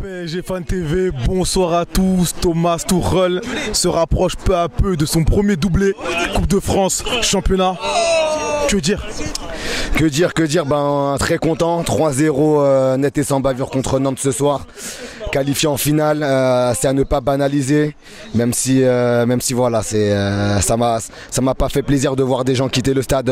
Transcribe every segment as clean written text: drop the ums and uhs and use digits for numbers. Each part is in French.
PSG Fan TV, bonsoir à tous. Thomas Tuchel se rapproche peu à peu de son premier doublé, Coupe de France, championnat. Que dire? Que dire, ben, très content, 3-0 net et sans bavure contre Nantes ce soir. Qualifié en finale, c'est à ne pas banaliser, même si voilà, ça m'a pas fait plaisir de voir des gens quitter le stade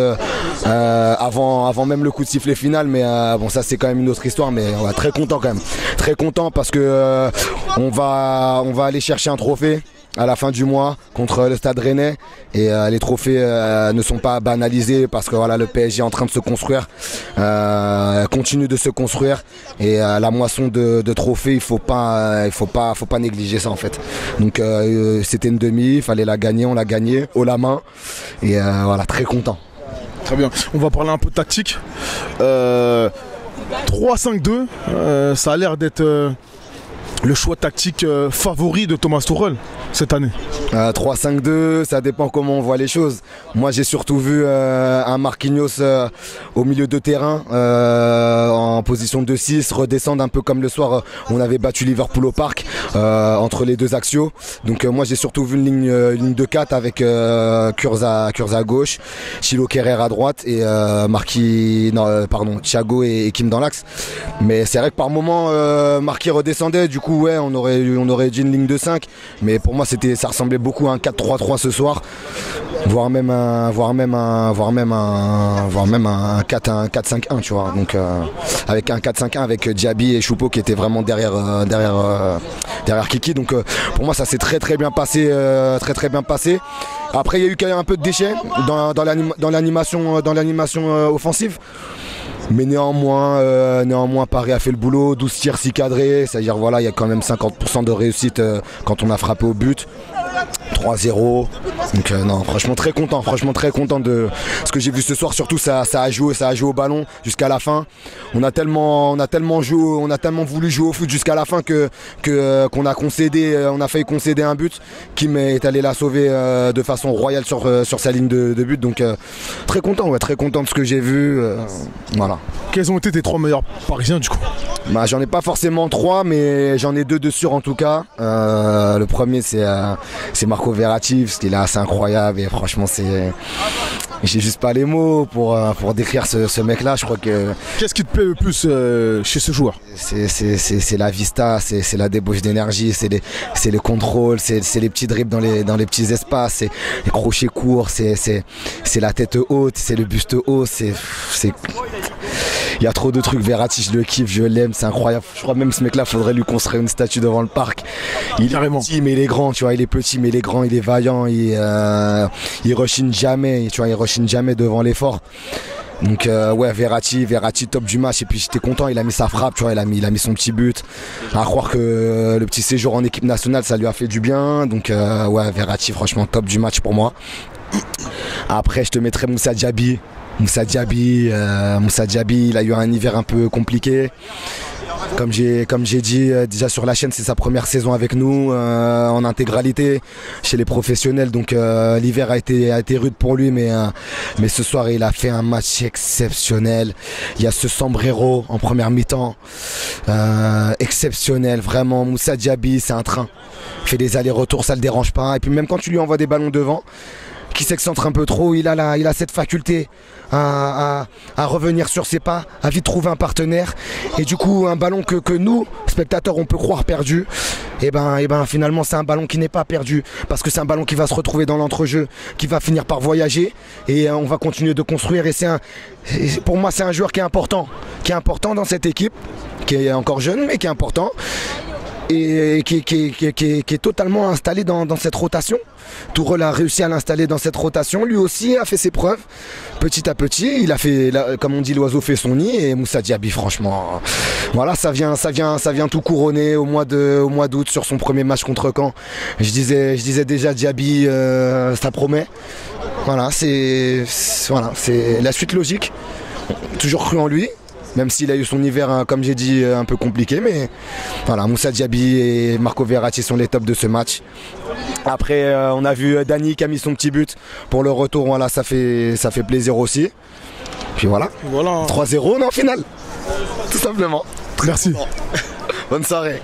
avant même le coup de sifflet final, mais bon, ça c'est quand même une autre histoire, mais ouais, très content quand même, très content parce que on va aller chercher un trophée à la fin du mois contre le Stade Rennais et les trophées ne sont pas banalisés parce que voilà, le PSG est en train de se construire, continue de se construire et la moisson de trophées, il faut pas négliger ça en fait. Donc c'était une demi, il fallait la gagner, on l'a gagné haut la main et voilà, très content. Très bien, on va parler un peu de tactique. 3-5-2, ça a l'air d'être le choix tactique favori de Thomas Tuchel cette année. 3-5-2, ça dépend comment on voit les choses. Moi j'ai surtout vu un Marquinhos au milieu de terrain en position de 6 redescendre un peu comme le soir on avait battu Liverpool au parc entre les deux axiaux. Donc moi j'ai surtout vu une ligne de 4 avec Kurza à gauche, Thilo Kehrer à droite et Thiago et Kim dans l'axe. Mais c'est vrai que par moment Marquis redescendait, du coup ouais, on aurait dit une ligne de 5, mais pour moi ça ressemblait beaucoup à un 4-3-3 ce soir, voire même un 4-5-1, tu vois. Donc avec un 4-5-1 avec Diaby et Choupo qui étaient vraiment derrière Kiki. Donc pour moi ça s'est très bien passé, très bien passé. Après il y a eu quand même un peu de déchets dans l'animation offensive. Mais néanmoins Paris a fait le boulot, 12 tirs 6 cadrés, c'est-à-dire voilà, il y a quand même 50% de réussite quand on a frappé au but. 3-0. Donc non, franchement très content de ce que j'ai vu ce soir. Surtout ça a joué au ballon jusqu'à la fin. On a tellement voulu jouer au foot jusqu'à la fin qu'on a failli concéder un but qui est allé la sauver de façon royale sur sa ligne de but. Donc très content de ce que j'ai vu. Voilà. Quels ont été tes 3 meilleurs Parisiens du coup? Bah, j'en ai pas forcément 3, mais j'en ai 2 de sûrs en tout cas. Le premier c'est Marco Verratti, parce qu'il est assez incroyable et franchement j'ai juste pas les mots pour décrire ce mec là. Je crois que... Qu'est-ce qui te plaît le plus chez ce joueur? C'est la vista, c'est la débauche d'énergie, c'est les contrôles, c'est les petits dribbles dans les petits espaces, c'est les crochets courts, c'est la tête haute, c'est le buste haut, il y a trop de trucs. Verratti, je le kiffe, je l'aime, c'est incroyable. Je crois même ce mec là, faudrait lui construire une statue devant le parc. Il est petit mais il est grand, tu vois, il est petit mais il est grand, il est vaillant, il rechigne jamais, tu vois, il rechigne jamais devant l'effort. Donc ouais, Verratti top du match. Et puis j'étais content, il a mis sa frappe, tu vois, il a mis son petit but. À croire que le petit séjour en équipe nationale ça lui a fait du bien. Donc ouais, Verratti franchement top du match pour moi. Après je te mettrais Moussa Diaby, il a eu un hiver un peu compliqué. Comme j'ai dit déjà sur la chaîne, c'est sa première saison avec nous en intégralité chez les professionnels. Donc l'hiver a été rude pour lui, mais ce soir il a fait un match exceptionnel. Il y a ce sombrero en première mi-temps exceptionnel, vraiment. Moussa Diaby, c'est un train. Il fait des allers-retours, ça le dérange pas. Et puis même quand tu lui envoies des ballons devant, qui s'excentre un peu trop, il a cette faculté à revenir sur ses pas, à vite trouver un partenaire. Et du coup, un ballon que nous, spectateurs, on peut croire perdu, et ben finalement c'est un ballon qui n'est pas perdu, parce que c'est un ballon qui va se retrouver dans l'entrejeu, qui va finir par voyager, et on va continuer de construire. Et pour moi c'est un joueur qui est important dans cette équipe, qui est encore jeune mais qui est important. Et qui est totalement installé dans cette rotation. Tuchel a réussi à l'installer dans cette rotation. Lui aussi a fait ses preuves petit à petit. Il a fait, comme on dit, l'oiseau fait son nid. Et Moussa Diaby, franchement, voilà, ça vient tout couronner au mois d'août sur son premier match contre Caen. Je disais déjà Diaby, ça promet. Voilà, c'est la suite logique. Toujours cru en lui. Même s'il a eu son hiver, comme j'ai dit, un peu compliqué. Mais voilà, Moussa Diaby et Marco Verratti sont les tops de ce match. Après, on a vu Dani qui a mis son petit but pour le retour. Voilà, ça fait plaisir aussi. Puis voilà. 3-0, on est en finale. Tout simplement. Merci. Bonne soirée.